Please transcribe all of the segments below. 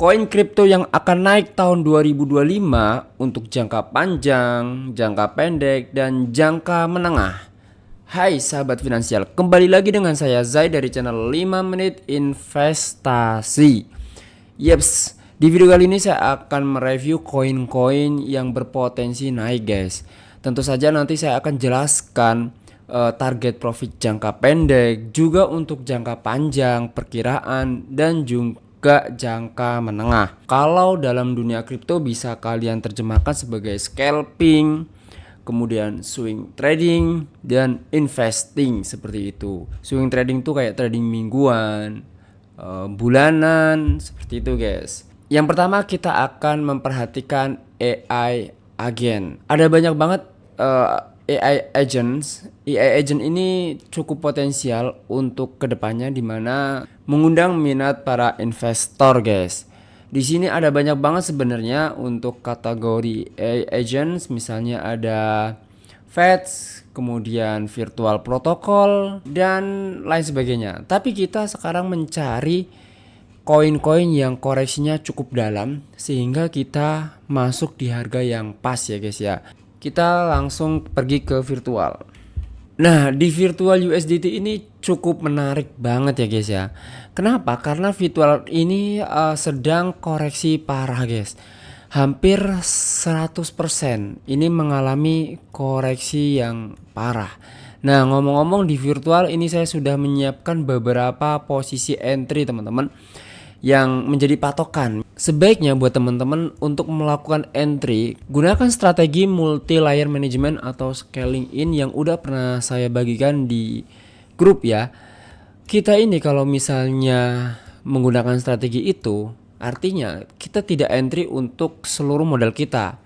Koin kripto yang akan naik tahun 2025 untuk jangka panjang, jangka pendek, dan jangka menengah. Hai sahabat finansial, kembali lagi dengan saya Zai dari channel 5 Menit Investasi. Yeps, di video kali ini saya akan mereview koin-koin yang berpotensi naik guys. Tentu saja nanti saya akan jelaskan target profit jangka pendek, juga untuk jangka panjang, perkiraan, dan juga jangka menengah. Kalau dalam dunia kripto bisa kalian terjemahkan sebagai scalping, kemudian swing trading, dan investing seperti itu. Swing trading tuh kayak trading mingguan, bulanan, seperti itu guys. Yang pertama kita akan memperhatikan AI agent. Ada banyak banget AI agents. AI agent ini cukup potensial untuk kedepannya, dimana mengundang minat para investor guys. Di sini ada banyak banget sebenarnya untuk kategori AI agents, misalnya ada FEDS, kemudian virtual protocol, dan lain sebagainya. Tapi kita sekarang mencari koin-koin yang koreksinya cukup dalam sehingga kita masuk di harga yang pas ya guys ya. Kita langsung pergi ke virtual. Nah, di virtual USDT ini cukup menarik banget ya guys ya. Kenapa? Karena virtual ini sedang koreksi parah guys. Hampir 100% ini mengalami koreksi yang parah. Nah, ngomong-ngomong di virtual ini saya sudah menyiapkan beberapa posisi entry teman-teman yang menjadi patokan. Sebaiknya buat teman-teman untuk melakukan entry, gunakan strategi multi layer management atau scaling in yang udah pernah saya bagikan di grup ya. Kita ini kalau misalnya menggunakan strategi itu, artinya kita tidak entry untuk seluruh modal kita.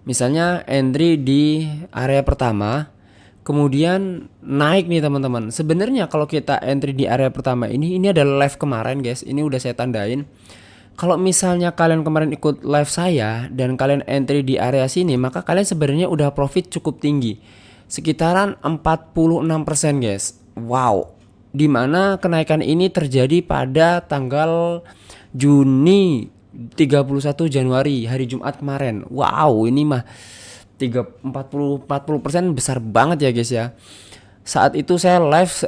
Misalnya entry di area pertama, kemudian naik nih teman-teman. Sebenarnya kalau kita entry di area pertama ini adalah live kemarin guys. Ini udah saya tandain. Kalau misalnya kalian kemarin ikut live saya dan kalian entry di area sini, maka kalian sebenarnya udah profit cukup tinggi. Sekitaran 46% guys. Wow. Dimana kenaikan ini terjadi pada tanggal Juni 31 Januari, hari Jumat kemarin. Wow, ini mah 40% besar banget ya guys ya. Saat itu saya live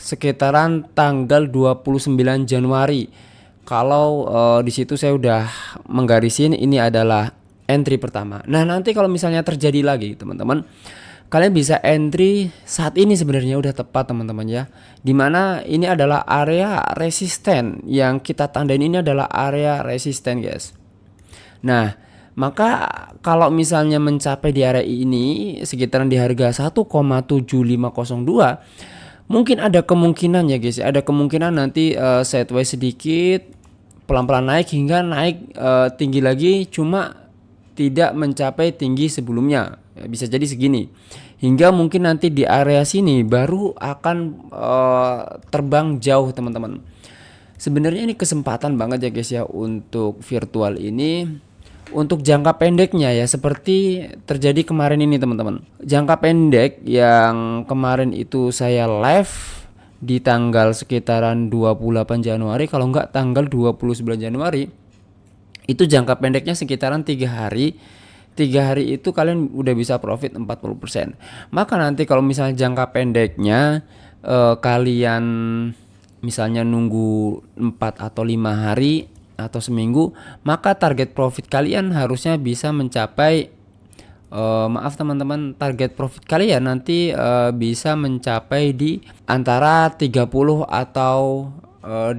sekitaran tanggal 29 Januari. Kalau di situ saya udah menggarisin ini adalah entry pertama. Nah, nanti kalau misalnya terjadi lagi teman-teman, kalian bisa entry saat ini sebenarnya udah tepat teman-teman ya. Dimana ini adalah area resisten, yang kita tandain ini adalah area resisten guys. Nah, maka kalau misalnya mencapai di area ini sekitaran di harga 1,7502, mungkin ada kemungkinan ya guys, ada kemungkinan nanti sideways sedikit, pelan-pelan naik hingga naik tinggi lagi, cuma tidak mencapai tinggi sebelumnya. Bisa jadi segini. Hingga mungkin nanti di area sini baru akan terbang jauh teman-teman. Sebenarnya ini kesempatan banget ya guys ya untuk virtual ini. Untuk jangka pendeknya ya seperti terjadi kemarin ini teman-teman. Jangka pendek yang kemarin itu saya live di tanggal sekitaran 28 Januari, kalau enggak tanggal 29 Januari. Itu jangka pendeknya sekitaran 3 hari. 3 hari itu kalian udah bisa profit 40%. Maka nanti kalau misalnya jangka pendeknya kalian misalnya nunggu 4 atau 5 hari atau seminggu, maka target profit kalian harusnya bisa mencapai maaf teman-teman, target profit kalian nanti bisa mencapai di antara 30 atau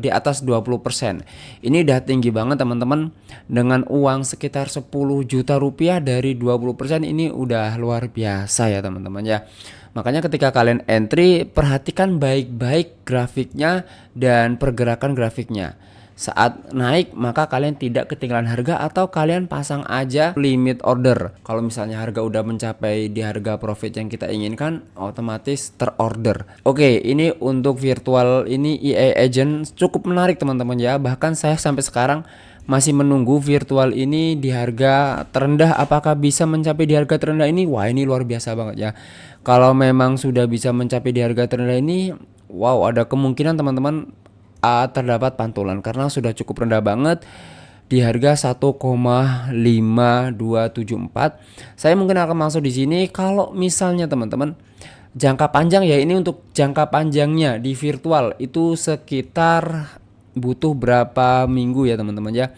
di atas 20%. Ini udah tinggi banget teman-teman. Dengan uang sekitar 10 juta rupiah dari 20% ini udah luar biasa ya teman-teman ya. Makanya ketika kalian entry, perhatikan baik-baik grafiknya dan pergerakan grafiknya. Saat naik maka kalian tidak ketinggalan harga, atau kalian pasang aja limit order. Kalau misalnya harga udah mencapai di harga profit yang kita inginkan, otomatis terorder. Oke, ini untuk virtual ini AI agent cukup menarik teman-teman ya. Bahkan saya sampai sekarang masih menunggu virtual ini di harga terendah. Apakah bisa mencapai di harga terendah ini? Wah, ini luar biasa banget ya. Kalau memang sudah bisa mencapai di harga terendah ini, wow, ada kemungkinan teman-teman terdapat pantulan karena sudah cukup rendah banget. di harga 1,5274. Saya mungkin akan masuk di sini kalau misalnya teman-teman jangka panjang ya, ini untuk jangka panjangnya di virtual itu sekitar butuh berapa minggu ya teman-teman ya.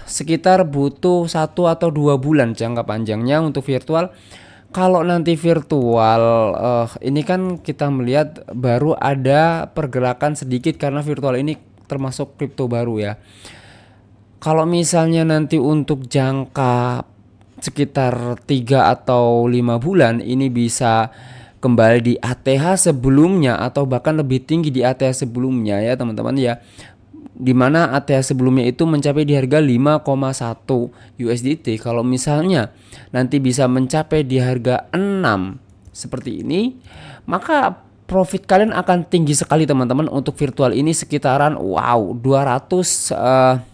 Sekitar butuh 1 atau 2 bulan jangka panjangnya untuk virtual. Kalau nanti virtual ini kan kita melihat baru ada pergerakan sedikit karena virtual ini termasuk kripto baru ya. Kalau misalnya nanti untuk jangka sekitar 3 atau 5 bulan ini bisa kembali di ATH sebelumnya atau bahkan lebih tinggi di ATH sebelumnya ya teman-teman ya, dimana ATH sebelumnya itu mencapai di harga 5,1 USDT. Kalau misalnya nanti bisa mencapai di harga 6 seperti ini, maka profit kalian akan tinggi sekali teman-teman. Untuk virtual ini sekitaran 200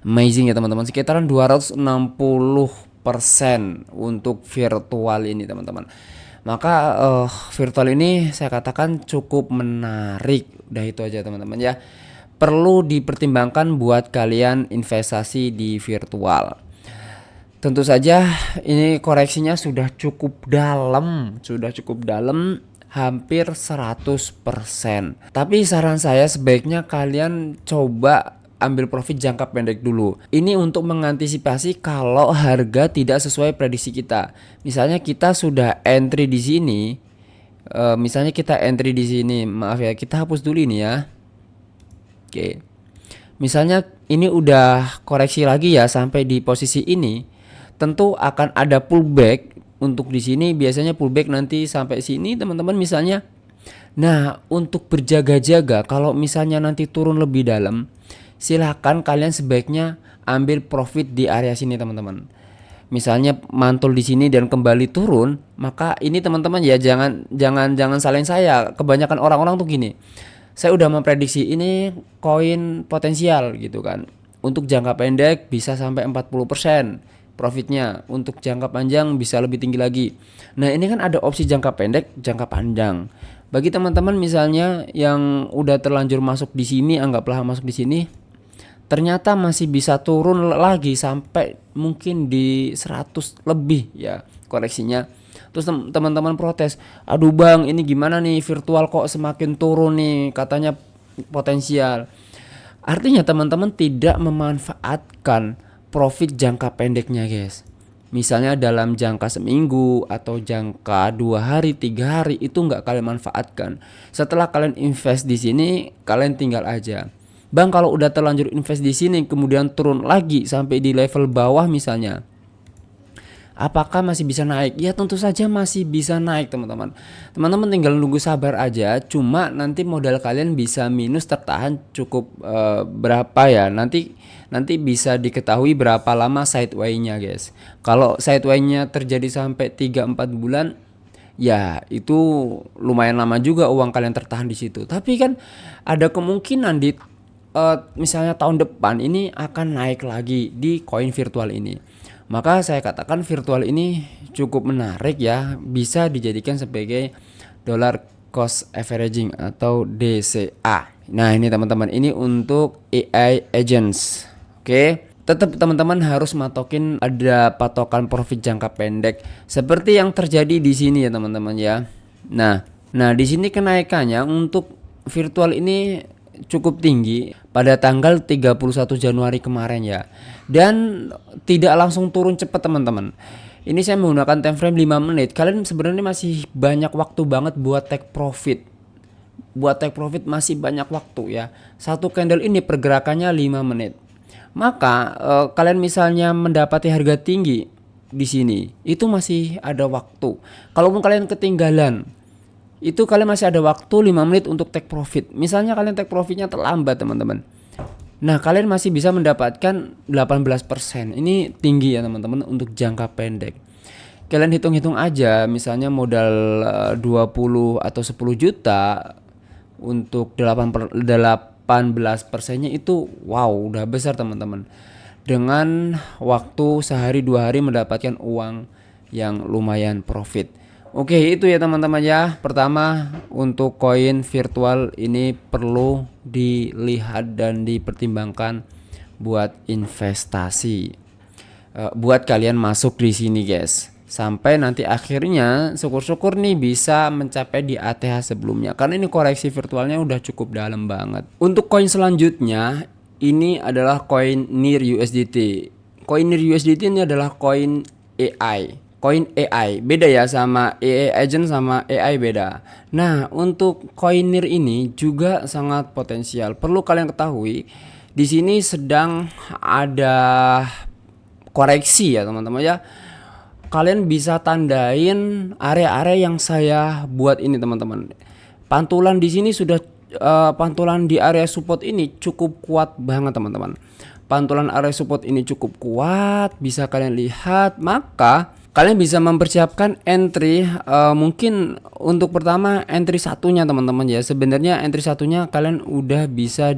amazing ya teman-teman, sekitaran 260% untuk virtual ini teman-teman. Maka virtual ini saya katakan cukup menarik. Udah itu aja teman-teman ya, perlu dipertimbangkan buat kalian investasi di virtual. Tentu saja ini koreksinya sudah cukup dalam, hampir 100%. Tapi saran saya sebaiknya kalian coba ambil profit jangka pendek dulu. Ini untuk mengantisipasi kalau harga tidak sesuai prediksi kita. Misalnya kita sudah entry di sini, maaf ya, kita hapus dulu ini ya. Oke. Misalnya ini udah koreksi lagi ya sampai di posisi ini, tentu akan ada pullback. Untuk di sini biasanya pullback nanti sampai sini teman-teman misalnya. Nah, untuk berjaga-jaga kalau misalnya nanti turun lebih dalam, silahkan kalian sebaiknya ambil profit di area sini teman-teman. Misalnya mantul di sini dan kembali turun, maka ini teman-teman ya jangan salahin saya. Kebanyakan orang-orang tuh gini, saya udah memprediksi ini koin potensial gitu kan. Untuk jangka pendek bisa sampai 40% profitnya, untuk jangka panjang bisa lebih tinggi lagi. Nah ini kan ada opsi jangka pendek, jangka panjang. Bagi teman-teman misalnya yang udah terlanjur masuk di sini, anggaplah masuk di sini, ternyata masih bisa turun lagi sampai mungkin di 100 lebih ya koreksinya. Terus teman-teman protes, aduh bang ini gimana nih virtual kok semakin turun nih, katanya potensial. Artinya teman-teman tidak memanfaatkan profit jangka pendeknya guys. Misalnya dalam jangka seminggu atau jangka 2 hari, 3 hari itu nggak kalian manfaatkan. Setelah kalian invest di sini, kalian tinggal aja. Bang kalau udah terlanjur invest di sini kemudian turun lagi sampai di level bawah misalnya, apakah masih bisa naik? Ya tentu saja masih bisa naik teman-teman. Teman-teman tinggal nunggu sabar aja. Cuma nanti modal kalian bisa minus tertahan cukup berapa ya? Nanti bisa diketahui berapa lama sideway-nya guys. Kalau sideway-nya terjadi sampai 3-4 bulan, ya itu lumayan lama juga uang kalian tertahan di situ. Tapi kan ada kemungkinan di misalnya tahun depan ini akan naik lagi di koin virtual ini. Maka saya katakan virtual ini cukup menarik ya, bisa dijadikan sebagai dollar cost averaging atau DCA. Nah ini teman-teman, ini untuk AI agents. Oke, tetap teman-teman harus matokin ada patokan profit jangka pendek seperti yang terjadi di sini ya teman-teman ya. Nah di sini kenaikannya untuk virtual ini cukup tinggi pada tanggal 31 Januari kemarin ya, dan tidak langsung turun cepat teman-teman. Ini saya menggunakan time frame 5 menit. Kalian sebenarnya masih banyak waktu banget buat take profit. Masih banyak waktu ya. Satu candle ini pergerakannya 5 menit. Maka kalian misalnya mendapati harga tinggi di sini, itu masih ada waktu. Kalaupun kalian ketinggalan, itu kalian masih ada waktu 5 menit untuk take profit. Misalnya kalian take profitnya terlambat teman-teman, nah kalian masih bisa mendapatkan 18%. Ini tinggi ya teman-teman untuk jangka pendek. Kalian hitung-hitung aja, misalnya modal 20 atau 10 juta untuk 18%-nya itu wow udah besar teman-teman. Dengan waktu sehari 2 hari mendapatkan uang yang lumayan profit. Oke, itu ya teman-teman ya. Pertama, untuk koin virtual ini perlu dilihat dan dipertimbangkan buat investasi. Buat kalian masuk di sini, guys. Sampai nanti akhirnya syukur-syukur nih bisa mencapai di ATH sebelumnya. Karena ini koreksi virtualnya udah cukup dalam banget. Untuk koin selanjutnya, ini adalah koin NIR USDT. Koin NIR USDT ini adalah koin AI. Koin AI beda ya, sama AI agent sama AI beda. Nah, untuk koin NIR ini juga sangat potensial. Perlu kalian ketahui, di sini sedang ada koreksi ya teman-teman ya. Kalian bisa tandain area-area yang saya buat ini teman-teman. Pantulan di sini sudah pantulan di area support ini cukup kuat banget teman-teman. Pantulan area support ini cukup kuat, bisa kalian lihat. Maka kalian bisa mempersiapkan entry, mungkin untuk pertama entry satunya teman-teman ya. Sebenarnya entry satunya kalian udah bisa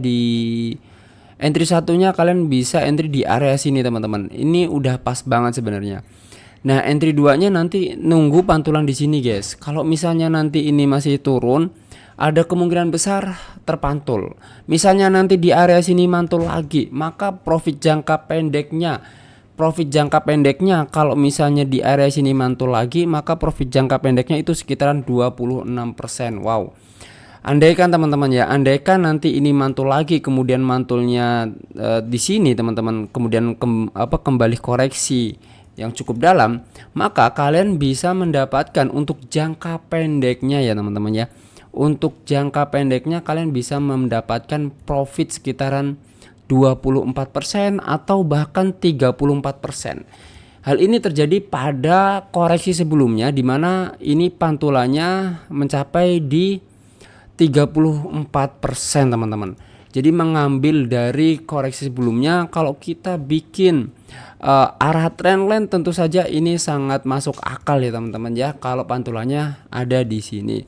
entry di area sini teman-teman. Ini udah pas banget sebenarnya. Nah, entry 2-nya nanti nunggu pantulan di sini, guys. Kalau misalnya nanti ini masih turun, ada kemungkinan besar terpantul. Misalnya nanti di area sini mantul lagi, maka profit jangka pendeknya kalau misalnya di area sini mantul lagi, maka profit jangka pendeknya itu sekitaran 26%. Wow. Andaikan teman-teman ya, andaikan nanti ini mantul lagi, kemudian mantulnya di sini teman-teman, kemudian kembali koreksi yang cukup dalam, maka kalian bisa mendapatkan untuk jangka pendeknya ya teman-teman ya. Untuk jangka pendeknya kalian bisa mendapatkan profit sekitaran 24% atau bahkan 34%. Hal ini terjadi pada koreksi sebelumnya, di mana ini pantulannya mencapai di 34% teman-teman. Jadi mengambil dari koreksi sebelumnya, kalau kita bikin arah trendline tentu saja ini sangat masuk akal ya teman-teman ya, kalau pantulannya ada di sini.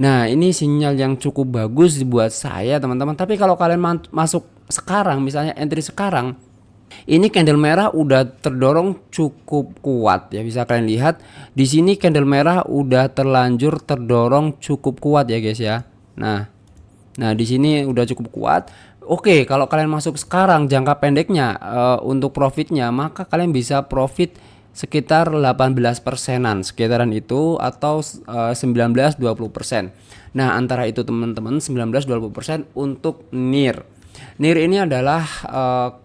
Nah, ini sinyal yang cukup bagus buat saya teman-teman. Tapi kalau kalian masuk sekarang, misalnya entry sekarang, ini candle merah udah terdorong cukup kuat ya, bisa kalian lihat di sini candle merah udah terlanjur terdorong cukup kuat ya guys ya. Nah, di sini udah cukup kuat. Oke, kalau kalian masuk sekarang jangka pendeknya untuk profitnya, maka kalian bisa profit sekitar 18%-an sekitaran itu, atau 19-20%. Nah, antara itu teman-teman, 19-20% untuk NIR. NIR ini adalah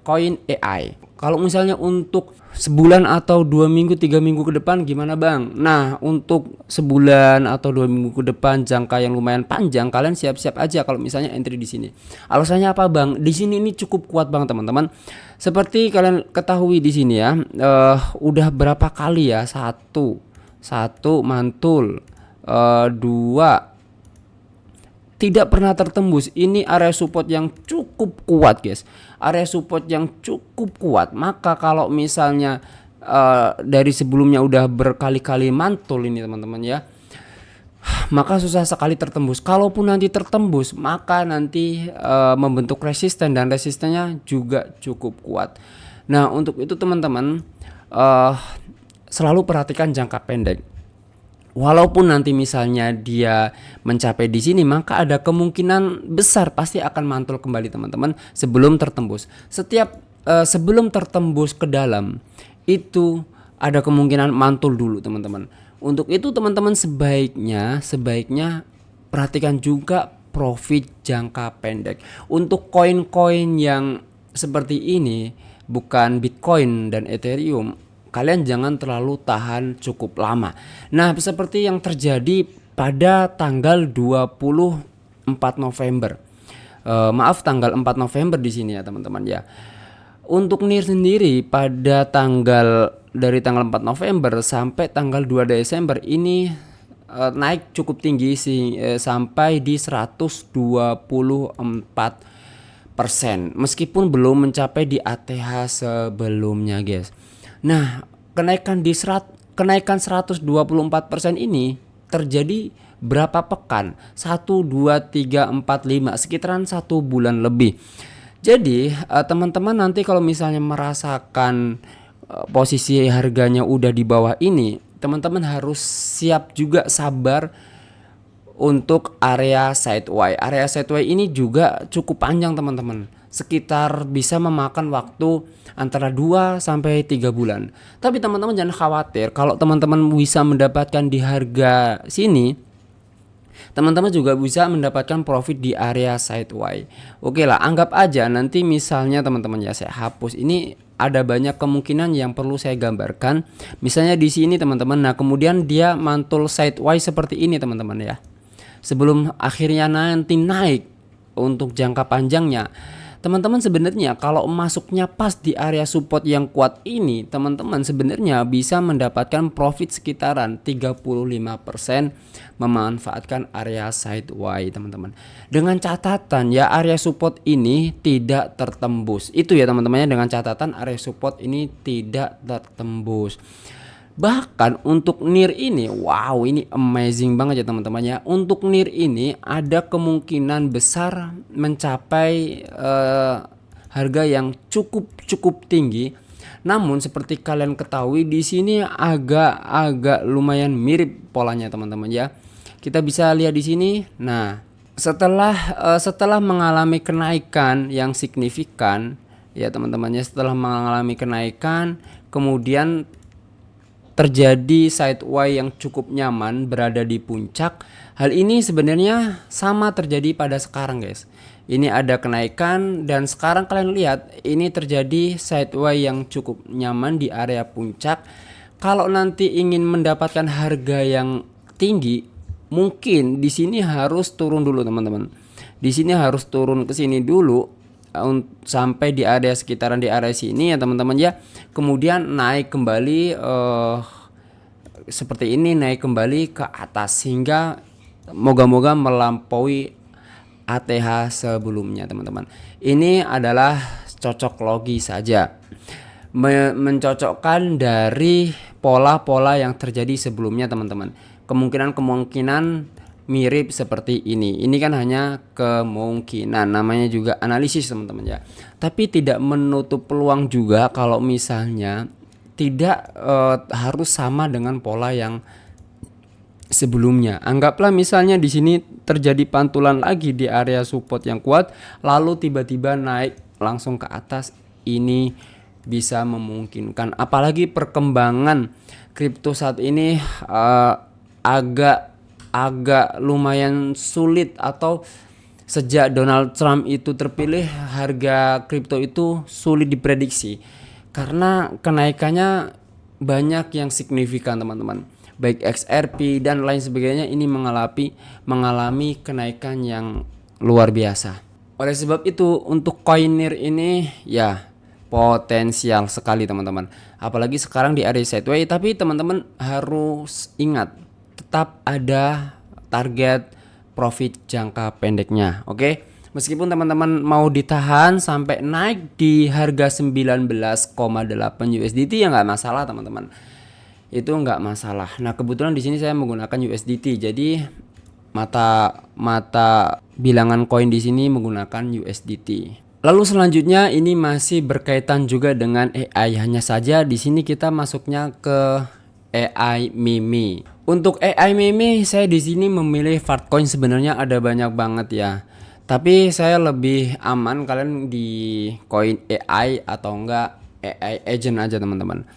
koin AI. Kalau misalnya untuk sebulan atau 2 minggu 3 minggu ke depan gimana bang? Nah, untuk sebulan atau 2 minggu ke depan, jangka yang lumayan panjang, kalian siap-siap aja kalau misalnya entry di sini. Alasannya apa bang? Di sini ini cukup kuat bang teman-teman. Seperti kalian ketahui di sini ya, udah berapa kali ya, satu mantul, dua tidak pernah tertembus. Ini area support yang cukup kuat guys, area support yang cukup kuat. Maka kalau misalnya dari sebelumnya udah berkali-kali mantul ini teman-teman ya, maka susah sekali tertembus. Kalaupun nanti tertembus, maka nanti membentuk resisten, dan resistennya juga cukup kuat. Nah, untuk itu teman-teman selalu perhatikan jangka pendek. Walaupun nanti misalnya dia mencapai di sini, maka ada kemungkinan besar pasti akan mantul kembali teman-teman sebelum tertembus. Sebelum tertembus ke dalam itu ada kemungkinan mantul dulu teman-teman. Untuk itu teman-teman sebaiknya perhatikan juga profit jangka pendek. Untuk koin-koin yang seperti ini, bukan Bitcoin dan Ethereum, kalian jangan terlalu tahan cukup lama. Nah, seperti yang terjadi pada tanggal 24 November. Tanggal 4 November di sini ya, teman-teman ya. Untuk NIR sendiri dari tanggal 4 November sampai tanggal 2 Desember ini naik cukup tinggi sih, sampai di 124%, meskipun belum mencapai di ATH sebelumnya, guys. Nah, kenaikan 124% ini terjadi berapa pekan? 1, 2, 3, 4, 5, sekitaran 1 bulan lebih. Jadi teman-teman nanti kalau misalnya merasakan posisi harganya udah di bawah ini, teman-teman harus siap juga sabar untuk area sideway. Area sideway ini juga cukup panjang teman-teman. Sekitar bisa memakan waktu antara 2 sampai 3 bulan. Tapi teman-teman jangan khawatir, kalau teman-teman bisa mendapatkan di harga sini, teman-teman juga bisa mendapatkan profit di area sideway. Oke lah, anggap aja nanti misalnya teman-teman ya, saya hapus ini, ada banyak kemungkinan yang perlu saya gambarkan. Misalnya di sini teman-teman, nah kemudian dia mantul sideway seperti ini teman-teman ya. Sebelum akhirnya nanti naik untuk jangka panjangnya, teman-teman sebenarnya kalau masuknya pas di area support yang kuat ini, teman-teman sebenarnya bisa mendapatkan profit sekitaran 35% memanfaatkan area sideway teman-teman. Dengan catatan ya, area support ini tidak tertembus. Itu ya teman-temannya, dengan catatan area support ini tidak tertembus. Bahkan untuk NIR ini, wow, ini amazing banget ya teman-teman ya. Untuk NIR ini ada kemungkinan besar mencapai harga yang cukup tinggi. Namun seperti kalian ketahui di sini agak lumayan mirip polanya teman-teman ya. Kita bisa lihat di sini. Nah, setelah mengalami kenaikan yang signifikan ya teman-teman ya, setelah mengalami kenaikan kemudian terjadi sideway yang cukup nyaman berada di puncak. Hal ini sebenarnya sama terjadi pada sekarang guys. Ini ada kenaikan dan sekarang kalian lihat ini terjadi sideway yang cukup nyaman di area puncak. Kalau nanti ingin mendapatkan harga yang tinggi, mungkin di sini harus turun dulu teman-teman. Di sini harus turun ke sini dulu sampai di area sekitaran di area sini ya teman-teman ya. Kemudian naik kembali seperti ini, naik kembali ke atas hingga moga-moga melampaui ATH sebelumnya teman-teman. Ini adalah cocok logi saja, mencocokkan dari pola-pola yang terjadi sebelumnya teman-teman. Kemungkinan mirip seperti ini. Ini kan hanya kemungkinan, namanya juga analisis teman-teman ya. Tapi tidak menutup peluang juga kalau misalnya tidak harus sama dengan pola yang sebelumnya. Anggaplah misalnya di sini terjadi pantulan lagi di area support yang kuat, lalu tiba-tiba naik langsung ke atas, ini bisa memungkinkan. Apalagi perkembangan kripto saat ini agak lumayan sulit, atau sejak Donald Trump itu terpilih harga kripto itu sulit diprediksi karena kenaikannya banyak yang signifikan teman-teman. Baik XRP dan lain sebagainya ini mengalami kenaikan yang luar biasa. Oleh sebab itu untuk koin NIR ini ya potensial sekali teman-teman. Apalagi sekarang di area sideway, tapi teman-teman harus ingat tetap ada target profit jangka pendeknya. Oke. Meskipun teman-teman mau ditahan sampai naik di harga 19,8 USDT ya nggak masalah teman-teman. Itu nggak masalah. Nah, kebetulan di sini saya menggunakan USDT. Jadi mata bilangan koin di sini menggunakan USDT. Lalu selanjutnya ini masih berkaitan juga dengan AI. Hanya saja di sini kita masuknya ke AI Mimi. Untuk AI Mimi saya di sini memilih Fartcoin, sebenarnya ada banyak banget ya. Tapi saya lebih aman kalian di koin AI atau enggak AI agent aja teman-teman.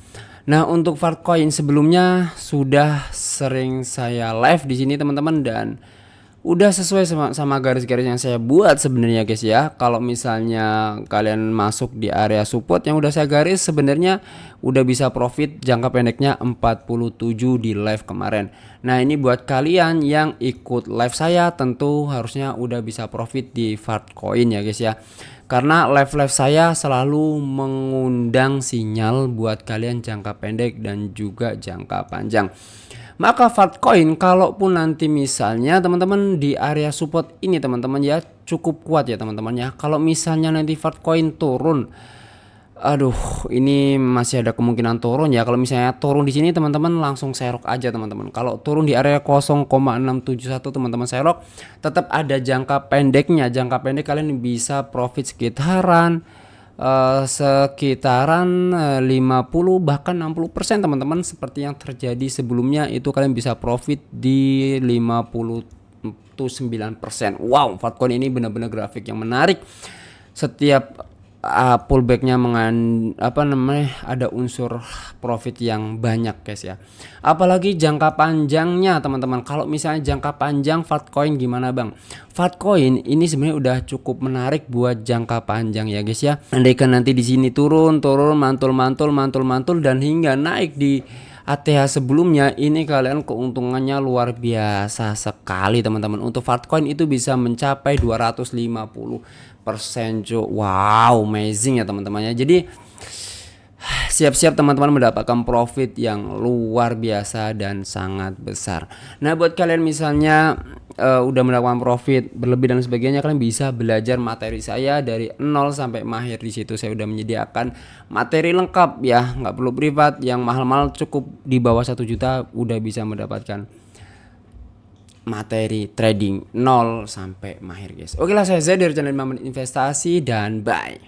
Nah, untuk Fartcoin sebelumnya sudah sering saya live di sini teman-teman, dan udah sesuai sama garis-garis yang saya buat sebenarnya guys ya. Kalau misalnya kalian masuk di area support yang udah saya garis, sebenarnya udah bisa profit jangka pendeknya 47 di live kemarin. Nah, ini buat kalian yang ikut live saya tentu harusnya udah bisa profit di Fartcoin ya guys ya. Karena live saya selalu mengundang sinyal buat kalian jangka pendek dan juga jangka panjang. Maka Fartcoin kalaupun nanti misalnya teman-teman di area support ini teman-teman ya cukup kuat ya teman-teman ya. Kalau misalnya nanti Fartcoin turun, aduh ini masih ada kemungkinan turun ya. Kalau misalnya turun di sini teman-teman langsung serok aja teman-teman. Kalau turun di area 0,671 teman-teman serok, tetap ada jangka pendeknya. Jangka pendek kalian bisa profit sekitaran sekitaran 50 bahkan 60% teman-teman, seperti yang terjadi sebelumnya itu kalian bisa profit di 59%. Wow, Fatcoin ini benar-benar grafik yang menarik. Setiap pullbacknya ada unsur profit yang banyak guys ya. Apalagi jangka panjangnya teman-teman. Kalau misalnya jangka panjang Fatcoin gimana bang? Fatcoin ini sebenarnya udah cukup menarik buat jangka panjang ya guys ya. Andaikan nanti di sini turun mantul dan hingga naik di ATH sebelumnya, ini kalian keuntungannya luar biasa sekali teman-teman. Untuk Fatcoin itu bisa mencapai 250% cuy. Wow, amazing ya teman-teman ya. Jadi siap-siap teman-teman mendapatkan profit yang luar biasa dan sangat besar. Nah, buat kalian misalnya udah mendapatkan profit berlebih dan sebagainya, kalian bisa belajar materi saya dari nol sampai mahir. Di situ saya udah menyediakan materi lengkap ya, nggak perlu privat, yang mahal-mahal cukup di bawah 1 juta udah bisa mendapatkan materi trading nol sampai mahir guys. Oke lah, saya Zai dari channel 5 Menit Investasi dan bye.